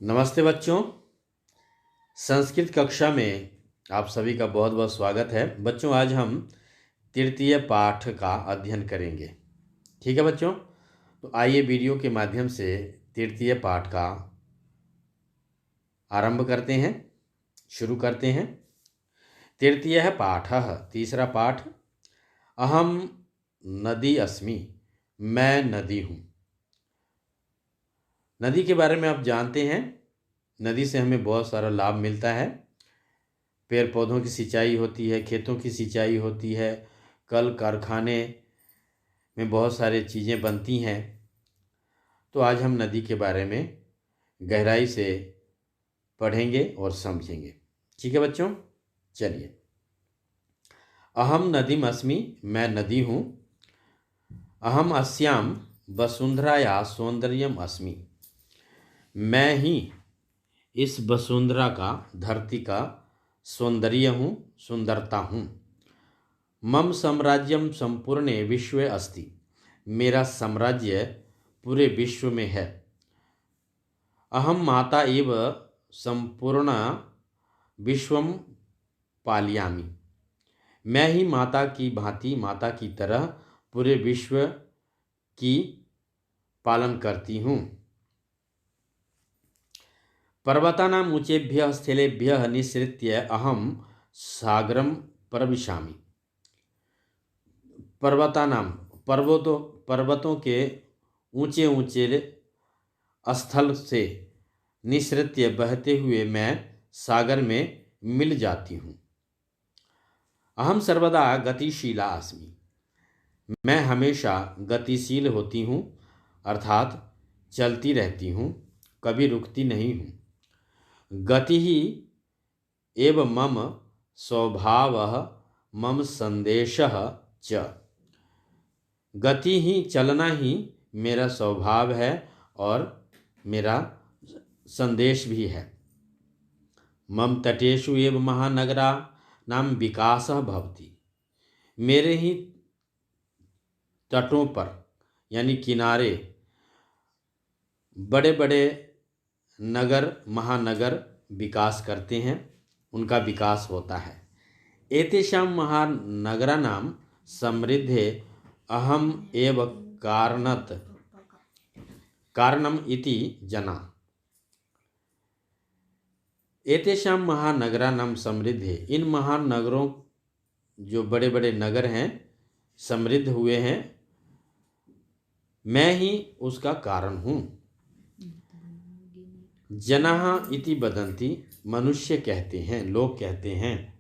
नमस्ते बच्चों। संस्कृत कक्षा में आप सभी का बहुत बहुत स्वागत है। बच्चों, आज हम तृतीय पाठ का अध्ययन करेंगे। ठीक है बच्चों, तो आइए वीडियो के माध्यम से तृतीय पाठ का आरंभ करते हैं, शुरू करते हैं। तृतीय पाठः, तीसरा पाठ। अहम नदी अस्मि, मैं नदी हूँ। नदी के बारे में आप जानते हैं, नदी से हमें बहुत सारा लाभ मिलता है। पेड़ पौधों की सिंचाई होती है, खेतों की सिंचाई होती है, कल कारखाने में बहुत सारी चीज़ें बनती हैं। तो आज हम नदी के बारे में गहराई से पढ़ेंगे और समझेंगे। ठीक है बच्चों, चलिए। अहम नदीम अस्मि, मैं नदी हूँ। अहम अस्याम वसुंधराया सौंदर्यम अस्मि, मैं ही इस वसुंधरा का, धरती का सौंदर्य हूँ, सुंदरता हूँ। मम साम्राज्यम संपूर्णे विश्वे अस्ति, मेरा साम्राज्य पूरे विश्व में है। अहम माता एव संपूर्ण विश्वम पालयामि, मैं ही माता की भांति, माता की तरह पूरे विश्व की पालन करती हूँ। पर्वतानाम ऊंचेभ्यः स्थलेभ्यः निःसृत्य अहम सागरम प्रविशामि। पर्वतानाम, पर्वतों के ऊंचे ऊंचे स्थल से निःसृत्य बहते हुए मैं सागर में मिल जाती हूँ। अहम सर्वदा गतिशीला अस्मि, मैं हमेशा गतिशील होती हूँ, अर्थात चलती रहती हूँ, कभी रुकती नहीं हूँ। गति ही एव मम स्वभावः मम संदेशः च, गति ही, चलना ही मेरा स्वभाव है और मेरा संदेश भी है। मम तटेषु एव महानगरा नाम विकासः भवति, मेरे ही तटों पर यानी किनारे बड़े बड़े नगर, महानगर विकास करते हैं, उनका विकास होता है। एतेषां महानगराणां समृद्धे अहम एव कारणम इति जना। एतेषां महानगराणां समृद्धे, इन महानगरों, जो बड़े बड़े नगर हैं, समृद्ध हुए हैं, मैं ही उसका कारण हूँ। जनाः इति वदन्ति, मनुष्य कहते हैं, लोग कहते हैं।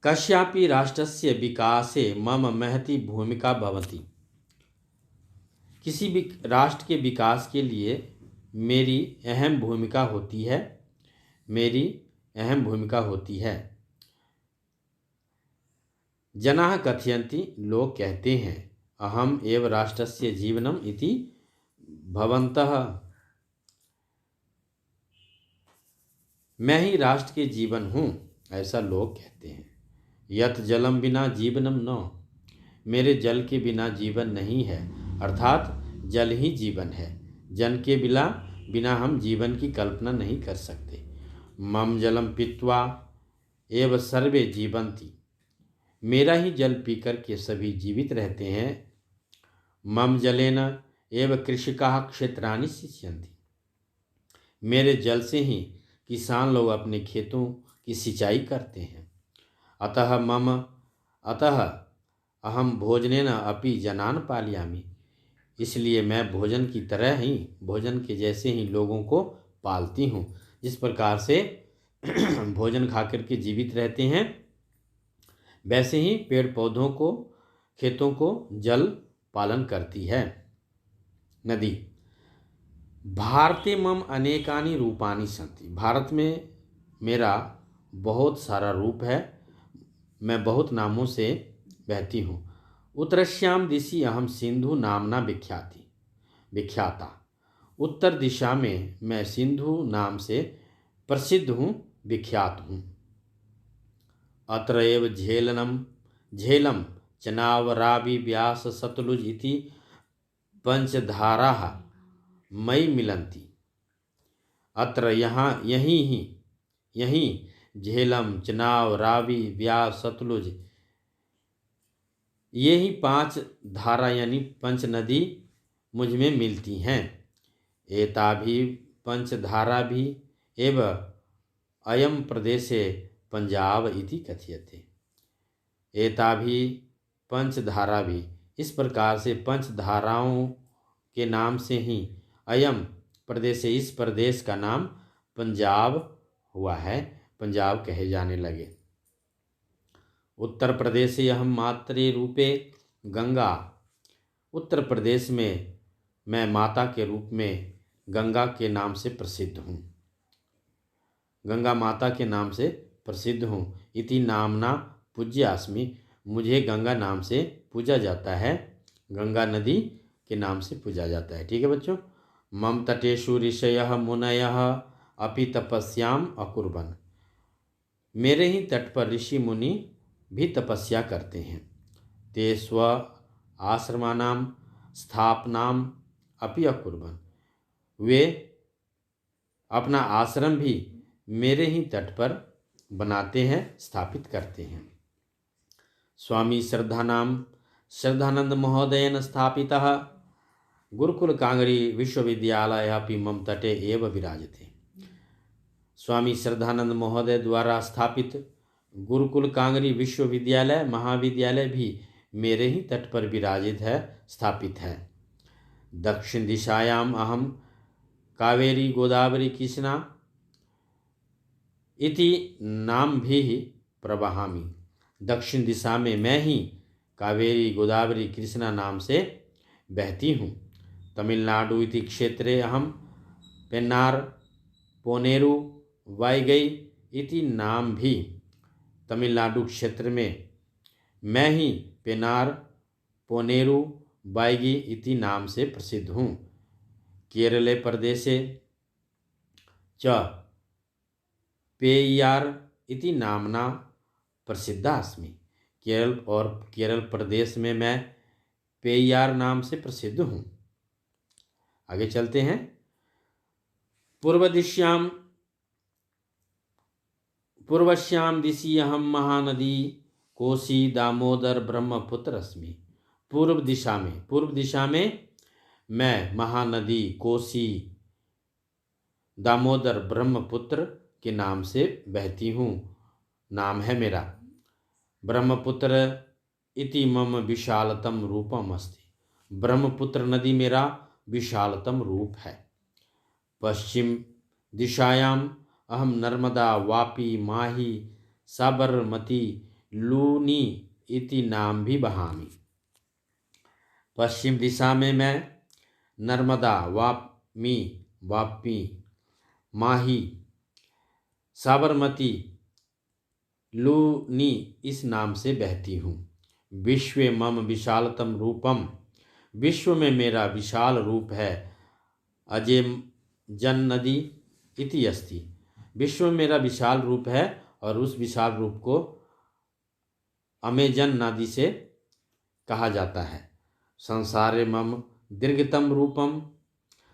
कस्यापि राष्ट्रस्य विकासे मम महती भूमिका भवति, किसी भी राष्ट्र के विकास के लिए मेरी अहम भूमिका होती है, मेरी अहम भूमिका होती है। जनाः कथयन्ति, लोग कहते हैं। अहम एव राष्ट्रस्य जीवनम इति भवन्तः, मैं ही राष्ट्र के जीवन हूँ, ऐसा लोग कहते हैं। यत जलम बिना जीवनम न, मेरे जल के बिना जीवन नहीं है, अर्थात जल ही जीवन है। जल के बिना हम जीवन की कल्पना नहीं कर सकते। मम जलम पीत्वा एव सर्वे जीवन्ति, मेरा ही जल पीकर के सभी जीवित रहते हैं। मम जलेन एव कृषकाः क्षेत्राणि सिंचन्ति, मेरे जल से ही किसान लोग अपने खेतों की सिंचाई करते हैं। अतः अहम भोजनेन अपि जनान पालयामि, इसलिए मैं भोजन की तरह ही, भोजन के जैसे ही लोगों को पालती हूँ। जिस प्रकार से भोजन खाकर के जीवित रहते हैं, वैसे ही पेड़ पौधों को, खेतों को जल पालन करती है नदी। भारते मम अनेकानि रूपानि सन्ति, भारत में मेरा बहुत सारा रूप है, मैं बहुत नामों से बहती हूँ। उत्तरश्याम दिशि अहम सिंधु नामना विख्याता, उत्तर दिशा में मैं सिंधु नाम से प्रसिद्ध हूँ, विख्यात हूँ। अत्र एव झेलम चनाव रावी व्यास सतलुज इति पंचधाराः मयि मिलन्ति, अत्र यहाँ यहीं झेलम, चनाव, रावी, ब्यास, सतलुज, ये ही 5 धारा यानी पंच नदी मुझ में मिलती हैं। एता भी पंच धारा भी एव अयम प्रदेशे पंजाब इति कथ्यते। एता भी पंच धारा भी, इस प्रकार से पंच धाराओं के नाम से ही अयम प्रदेश, इस प्रदेश का नाम पंजाब हुआ है, पंजाब कहे जाने लगे। उत्तर प्रदेश हम मातृ रूपे गंगा, उत्तर प्रदेश में मैं माता के रूप में गंगा के नाम से प्रसिद्ध हूँ, गंगा माता के नाम से प्रसिद्ध हूँ। इति नामना पूज्यास्मि, मुझे गंगा नाम से पूजा जाता है, गंगा नदी के नाम से पूजा जाता है। ठीक है बच्चों। मम तटेषु ऋषयः मुनयः अपि तपस्याम अकुर्वन्, मेरे ही तट पर ऋषि मुनि भी तपस्या करते हैं। ते स्व आश्रमानाम स्थापनाम अपि अकुर्वन्, वे अपना आश्रम भी मेरे ही तट पर बनाते हैं, स्थापित करते हैं। स्वामी श्रद्धानंद महोदयेन स्थापितः गुरुकुल कांगरी विश्वविद्यालय अपि मम तटे एव विराजते। स्वामी श्रद्धानंद महोदय द्वारा स्थापित गुरुकुल कांगरी विश्वविद्यालय महाविद्यालय भी मेरे ही तट पर विराजित है, स्थापित है। दक्षिण दिशायाम अहम कावेरी गोदावरी कृष्णा इति नाम भी प्रवहामि, दक्षिण दिशा में मैं ही कावेरी गोदावरी कृष्णा नाम से बहती हूँ। तमिलनाडु इति क्षेत्रे अहम पेन्नार पोनेरु वाईगई इति नाम भी, तमिलनाडु क्षेत्र में मैं ही पेनार पोनेरु वाईगी इति नाम से प्रसिद्ध हूँ। केरले प्रदेशे च पेय्यार इति नामना प्रसिद्धास्मि, केरल प्रदेश में मैं पेय्यार नाम से प्रसिद्ध हूँ। आगे चलते हैं। पूर्वश्याम दिशि अहम महानदी कोसी दामोदर ब्रह्मपुत्र अस्मि, पूर्व दिशा में मैं महानदी कोसी दामोदर ब्रह्मपुत्र के नाम से बहती हूँ, नाम है मेरा। ब्रह्मपुत्र इति मम विशालतम रूपम अस्ति, ब्रह्मपुत्र नदी मेरा विशालतम रूप है। पश्चिम दिशायाम अहम नर्मदा वापी माही साबरमती लूनी इति नाम भी बहामि, पश्चिम दिशा में मैं नर्मदा वापी माही साबरमती लूनी इस नाम से बहती हूँ। विश्वे मम विशालतम रूपम, विश्व में मेरा विशाल रूप है। अजय जन नदी इति अस्ति, विश्व में मेरा विशाल रूप है और उस विशाल रूप को अमेजन नदी से कहा जाता है। संसारे मम दीर्घतम रूपम,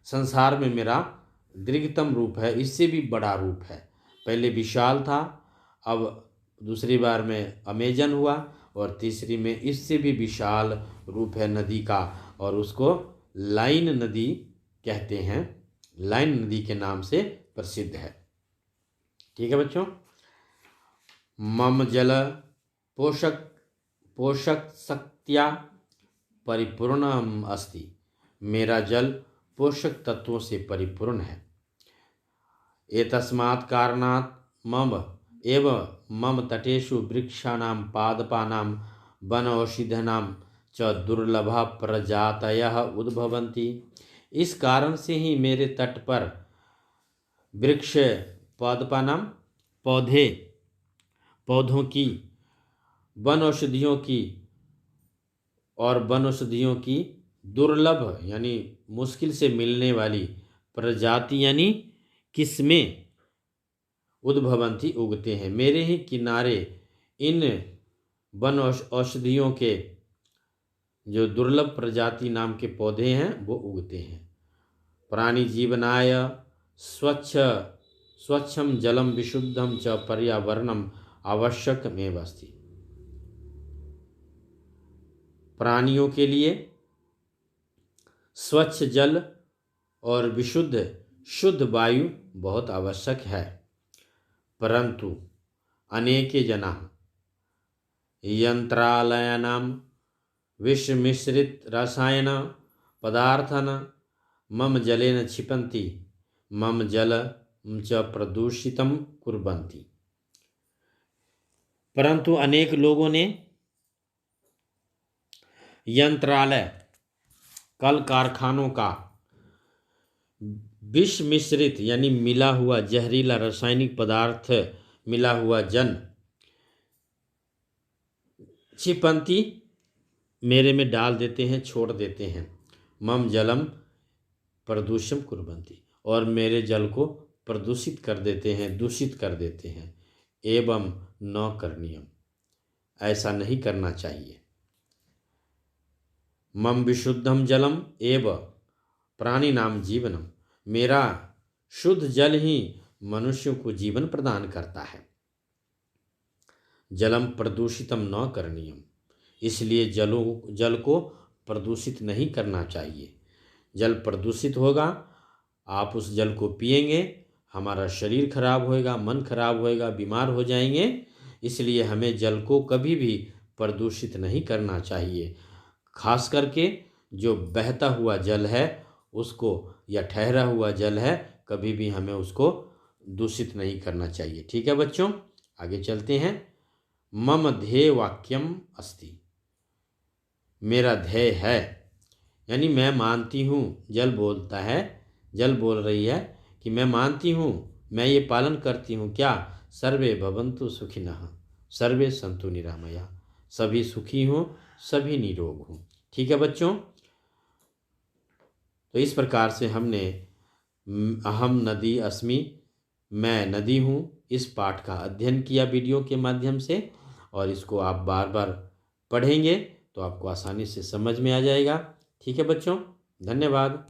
संसार में मेरा दीर्घतम रूप है, इससे भी बड़ा रूप है। पहले विशाल था, अब दूसरी बार में अमेजन हुआ और तीसरी में इससे भी विशाल रूप है नदी का, और उसको लाइन नदी कहते हैं, लाइन नदी के नाम से प्रसिद्ध है। ठीक है बच्चों। मम जल पोषक शक्तिया परिपूर्ण अस्ति, मेरा जल पोषक तत्वों से परिपूर्ण है। एतस्मात् कारणात् मम तटेषु वृक्षाणां पादपानां वन औषधीनां च दुर्लभा प्रजातयः उद्भवन्ति, इस कारण से ही मेरे तट पर वृक्ष पादपानां पौधों की, वन औषधियों की और वन औषधियों की दुर्लभ यानी मुश्किल से मिलने वाली प्रजाति यानी किस्में उद्भवंती उगते हैं। मेरे ही किनारे इन वन औषधियों के जो दुर्लभ प्रजाति नाम के पौधे हैं वो उगते हैं। प्राणी जीवनाय स्वच्छम जलम विशुद्धम च पर्यावरणम आवश्यकमेव अस्ति। प्राणियों के लिए स्वच्छ जल और शुद्ध वायु बहुत आवश्यक है, परंतु अनेके जनाः यंत्रालयानां विषमिश्रित रसायन पदार्थान् मम जलेन क्षिपन्ति मम जलं च प्रदूषितं कुर्वन्ति। परंतु अनेक लोगों ने यंत्रालय, कल कारखानों का विष मिश्रित यानी मिला हुआ जहरीला रासायनिक पदार्थ मिला हुआ जल क्षिपन्ति मेरे में डाल देते हैं, छोड़ देते हैं। मम जलम प्रदूषम कुर्वन्ति, और मेरे जल को प्रदूषित कर देते हैं, दूषित कर देते हैं। एवं न करणीयम, ऐसा नहीं करना चाहिए। मम विशुद्धम जलम एव प्राणिनाम जीवनम, मेरा शुद्ध जल ही मनुष्यों को जीवन प्रदान करता है। जलम प्रदूषितम न करणीयम, इसलिए जल को प्रदूषित नहीं करना चाहिए। जल प्रदूषित होगा, आप उस जल को पिएंगे, हमारा शरीर खराब होएगा, मन खराब होएगा, बीमार हो जाएंगे। इसलिए हमें जल को कभी भी प्रदूषित नहीं करना चाहिए। खास करके जो बहता हुआ जल है उसको, या ठहरा हुआ जल है, कभी भी हमें उसको दूषित नहीं करना चाहिए। ठीक है बच्चों, आगे चलते हैं। मम ध्येय वाक्यम अस्ति, मेरा ध्येय है, यानी मैं मानती हूँ। जल बोलता है, जल बोल रही है कि मैं मानती हूँ, मैं ये पालन करती हूँ। क्या? सर्वे भवन्तु सुखिनः, सर्वे सन्तु निरामया, सभी सुखी हों, सभी निरोग हों। ठीक है बच्चों, तो इस प्रकार से हमने अहम नदी अस्मि, मैं नदी हूँ, इस पाठ का अध्ययन किया वीडियो के माध्यम से, और इसको आप बार बार पढ़ेंगे तो आपको आसानी से समझ में आ जाएगा। ठीक है बच्चों, धन्यवाद।